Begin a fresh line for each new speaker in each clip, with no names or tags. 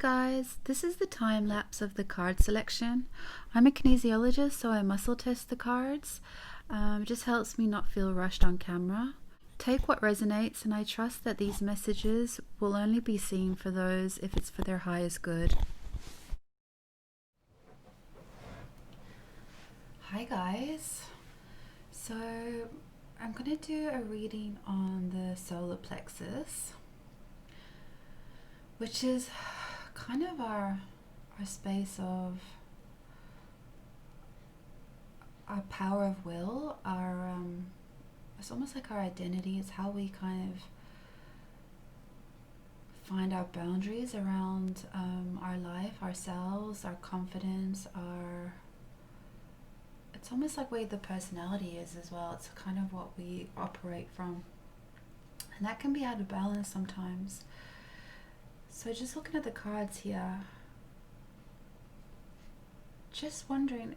Hi guys, this is the time lapse of the card selection. I'm a kinesiologist, so I muscle test the cards. It just helps me not feel rushed on camera. Take what resonates, and I trust that these messages will only be seen for those if it's for their highest good. Hi guys, so I'm going to do a reading on the solar plexus, which is kind of our space of our power of will, it's almost like our identity. It's how we kind of find our boundaries around our life, ourselves, our confidence, it's almost like where the personality is as well. It's kind of what we operate from, and that can be out of balance sometimes. So just looking at the cards here, just wondering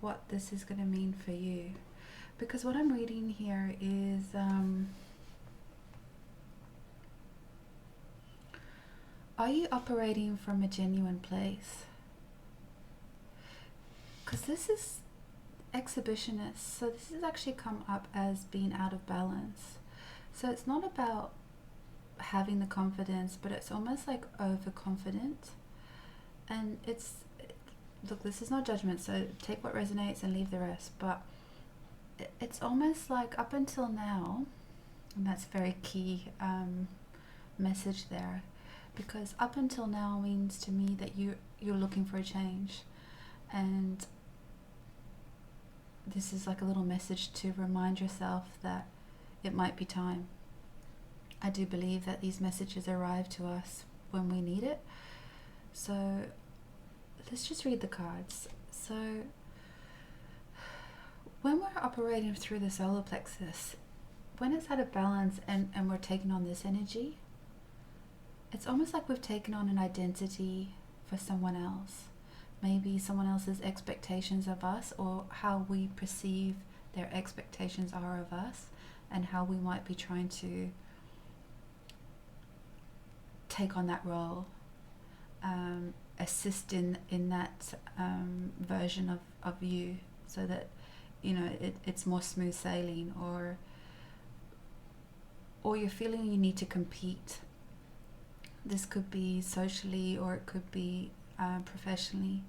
what this is going to mean for you, because what I'm reading here is are you operating from a genuine place? Because this is exhibitionist, so this has actually come up as being out of balance. So it's not about having the confidence, but it's almost like overconfident. And look, this is not judgment, so take what resonates and leave the rest, but it's almost like up until now, and that's very key message there, because up until now means to me that you're looking for a change, and this is like a little message to remind yourself that it might be time. I do believe that these messages arrive to us when we need it. So let's just read the cards. So when we're operating through the solar plexus, when it's out of balance and we're taking on this energy, it's almost like we've taken on an identity for someone else. Maybe someone else's expectations of us, or how we perceive their expectations are of us, and how we might be trying to take on that role, assist in that version of you, so that it's more smooth sailing, or you're feeling you need to compete. This could be socially, or it could be professionally.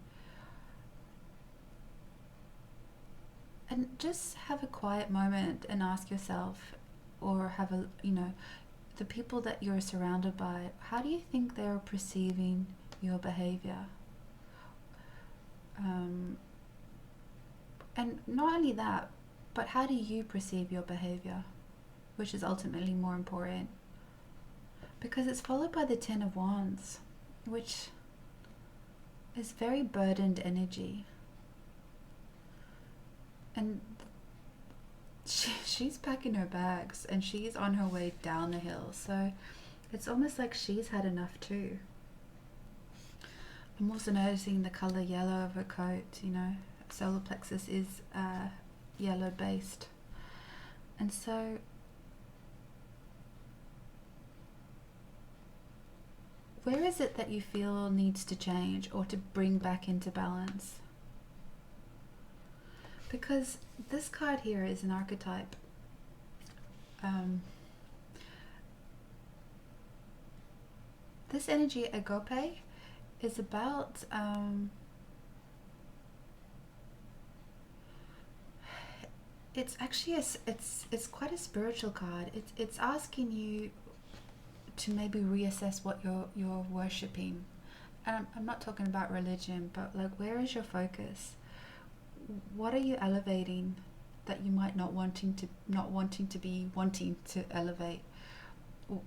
And just have a quiet moment and ask yourself, or have the people that you're surrounded by, how do you think they're perceiving your behavior? And not only that, but how do you perceive your behavior, which is ultimately more important, because it's followed by the Ten of Wands, which is very burdened energy. And she's packing her bags and she's on her way down the hill, so it's almost like she's had enough too. I'm also noticing the color yellow of her coat. Solar plexus is yellow based, and so where is it that you feel needs to change or to bring back into balance? Because this card here is an archetype. This energy, agape, is about it's actually it's quite a spiritual card. It's asking you to maybe reassess what you're worshipping. And I'm not talking about religion, but like, where is your focus? What are you elevating that you might not wanting to elevate?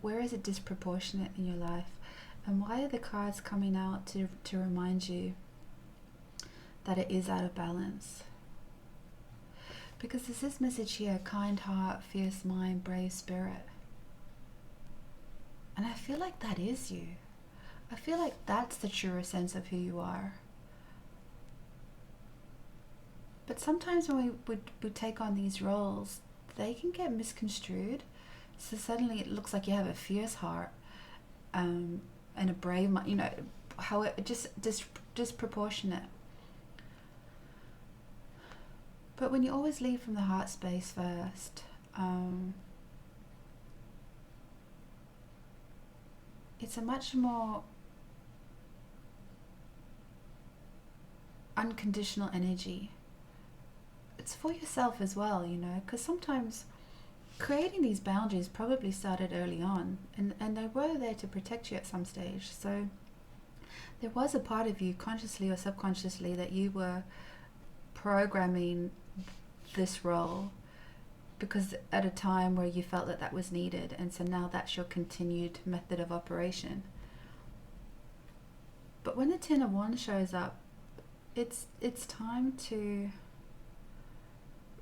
Where is it disproportionate in your life? And why are the cards coming out to remind you that it is out of balance? Because there's this message here: kind heart, fierce mind, brave spirit. And I feel like that is you. I feel like that's the truer sense of who you are. But sometimes when we take on these roles, they can get misconstrued. So suddenly it looks like you have a fierce heart, and a brave mind. how it just disproportionate. But when you always lead from the heart space first, it's a much more unconditional energy. It's for yourself as well, you know, because sometimes creating these boundaries probably started early on, and they were there to protect you at some stage. So there was a part of you, consciously or subconsciously, that you were programming this role because at a time where you felt that that was needed, and so now that's your continued method of operation. But when the Ten of Wands shows up, it's time to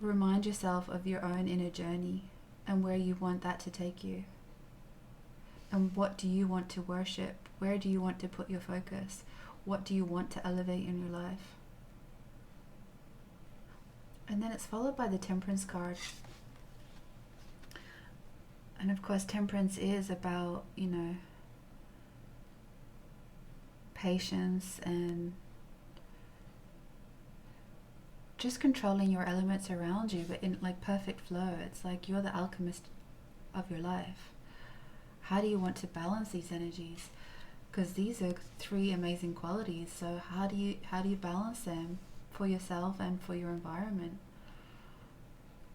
remind yourself of your own inner journey and where you want that to take you. And what do you want to worship? Where do you want to put your focus? What do you want to elevate in your life? And then it's followed by the Temperance card. And of course, Temperance is about, you know, patience and just controlling your elements around you, but in like perfect flow. It's like you're the alchemist of your life. How do you want to balance these energies? Because these are three amazing qualities. So how do you balance them for yourself and for your environment?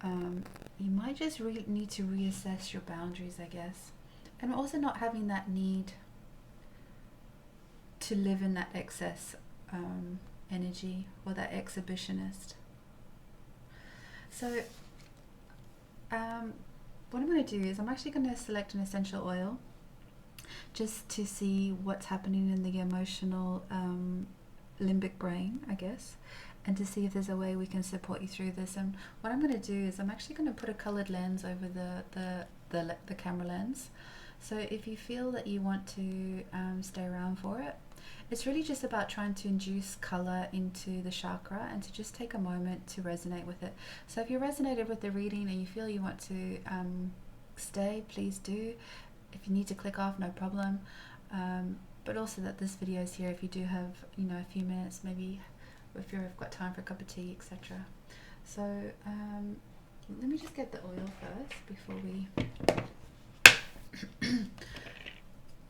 You might just need to reassess your boundaries, I guess, and also not having that need to live in that excess energy or that exhibitionist. So what I'm going to do is I'm actually going to select an essential oil just to see what's happening in the emotional limbic brain, I guess, and to see if there's a way we can support you through this. And what I'm going to do is I'm actually going to put a colored lens over the camera lens. So if you feel that you want to stay around for it, it's really just about trying to induce color into the chakra and to just take a moment to resonate with it. So if you resonated with the reading and you feel you want to stay, please do. If you need to click off, no problem. But also that this video is here if you do have, you know, a few minutes, maybe if you've got time for a cup of tea, etc. So let me just get the oil first before we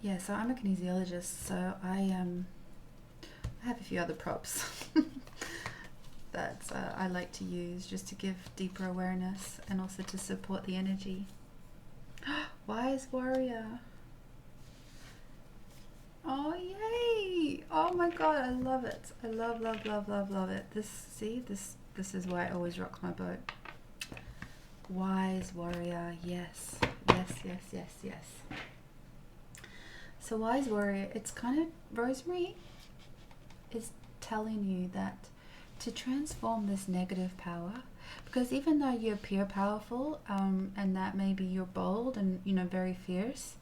yeah, so I'm a kinesiologist, so I have a few other props that I like to use just to give deeper awareness and also to support the energy. Wise Warrior. Oh, yay! Oh my god, I love it. I love it. This is why it always rocks my boat. Wise Warrior, yes. Yes. So Wise Warrior, it's kind of, Rosemary is telling you that to transform this negative power, because even though you appear powerful, and that maybe you're bold and, you know, very fierce,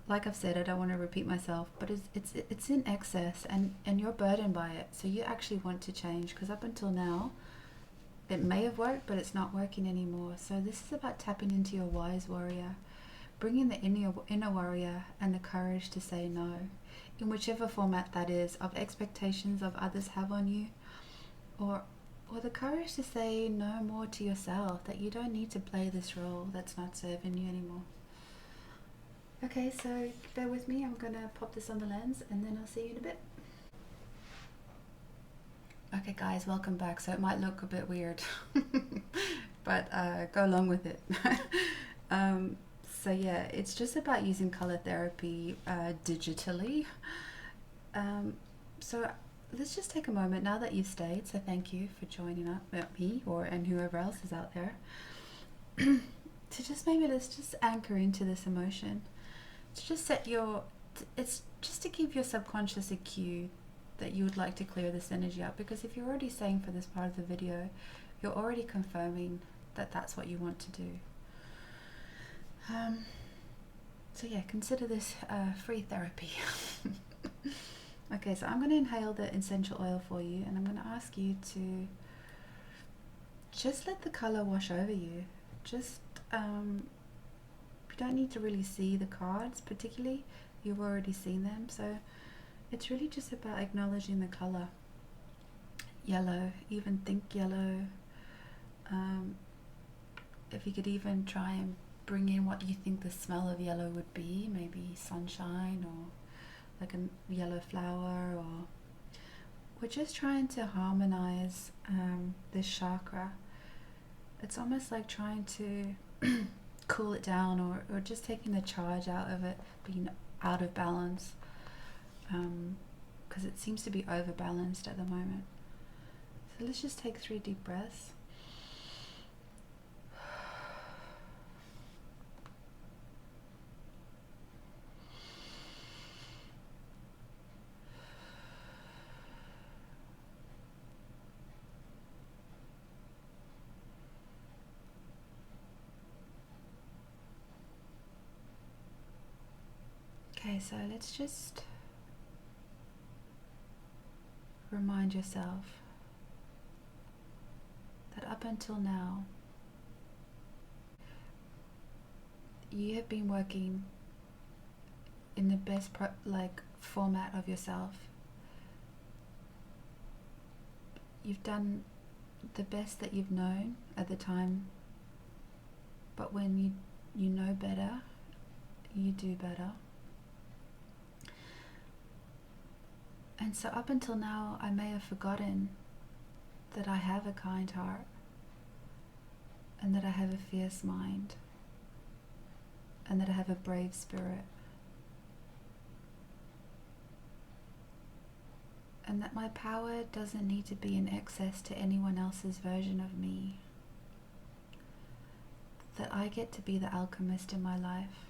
like I've said, I don't want to repeat myself, but it's in excess, and you're burdened by it. So you actually want to change, because up until now it may have worked, but it's not working anymore. So this is about tapping into your Wise Warrior, bringing the inner warrior and the courage to say no, in whichever format that is, of expectations of others have on you, or the courage to say no more to yourself, that you don't need to play this role that's not serving you anymore. Okay, so bear with me, I'm gonna pop this on the lens and then I'll see you in a bit. Okay guys, welcome back. So it might look a bit weird, but go along with it. So yeah, it's just about using color therapy digitally. So let's just take a moment now that you've stayed. So thank you for joining up with me and whoever else is out there. To just let's just anchor into this emotion. To just it's just to give your subconscious a cue that you would like to clear this energy out, because if you're already saying for this part of the video, you're already confirming that that's what you want to do. So yeah, consider this free therapy. Okay, so I'm going to inhale the essential oil for you, and I'm going to ask you to just let the color wash over you. Just you don't need to really see the cards particularly, you've already seen them, so It's really just about acknowledging the color. Yellow, even think yellow. If you could even try and bring in what you think the smell of yellow would be, maybe sunshine or like a yellow flower, or we're just trying to harmonize this chakra. It's almost like trying to cool it down, or just taking the charge out of it being out of balance, because it seems to be overbalanced at the moment. So let's just take 3 deep breaths. Okay, so let's just remind yourself that up until now, you have been working in the best format of yourself. You've done the best that you've known at the time, but when you know better, you do better. And so up until now, I may have forgotten that I have a kind heart, and that I have a fierce mind, and that I have a brave spirit, and that my power doesn't need to be in excess to anyone else's version of me, that I get to be the alchemist in my life.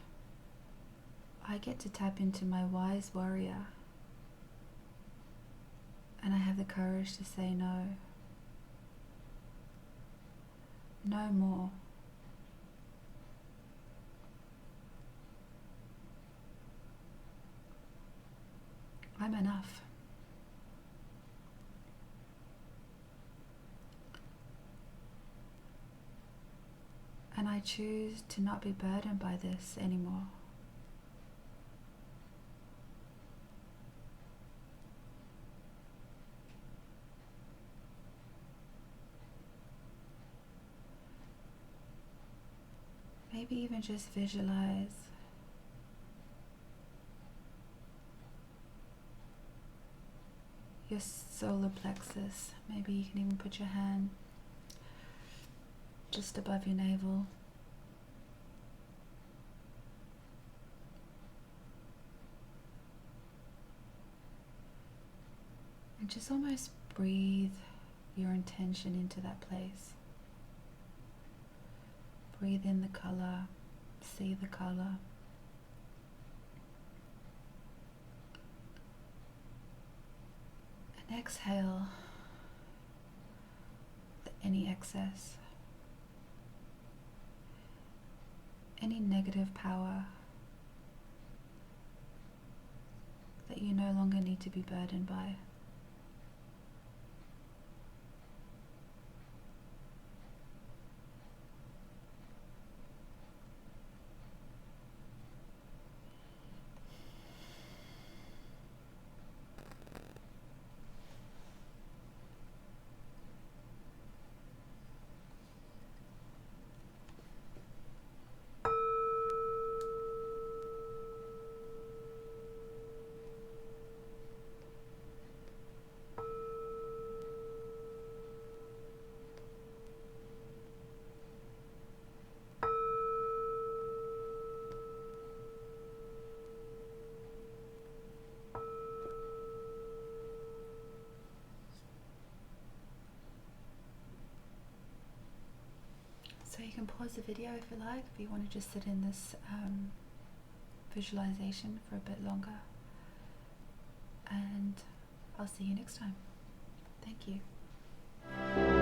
I get to tap into my wise warrior, and I have the courage to say no. No more. I'm enough. And I choose to not be burdened by this anymore. Maybe even just visualize your solar plexus. Maybe you can even put your hand just above your navel. And just almost breathe your intention into that place. Breathe in the color, see the color. And exhale any excess, any negative power that you no longer need to be burdened by. So you can pause the video if you like, if you want to just sit in this visualization for a bit longer. And I'll see you next time. Thank you.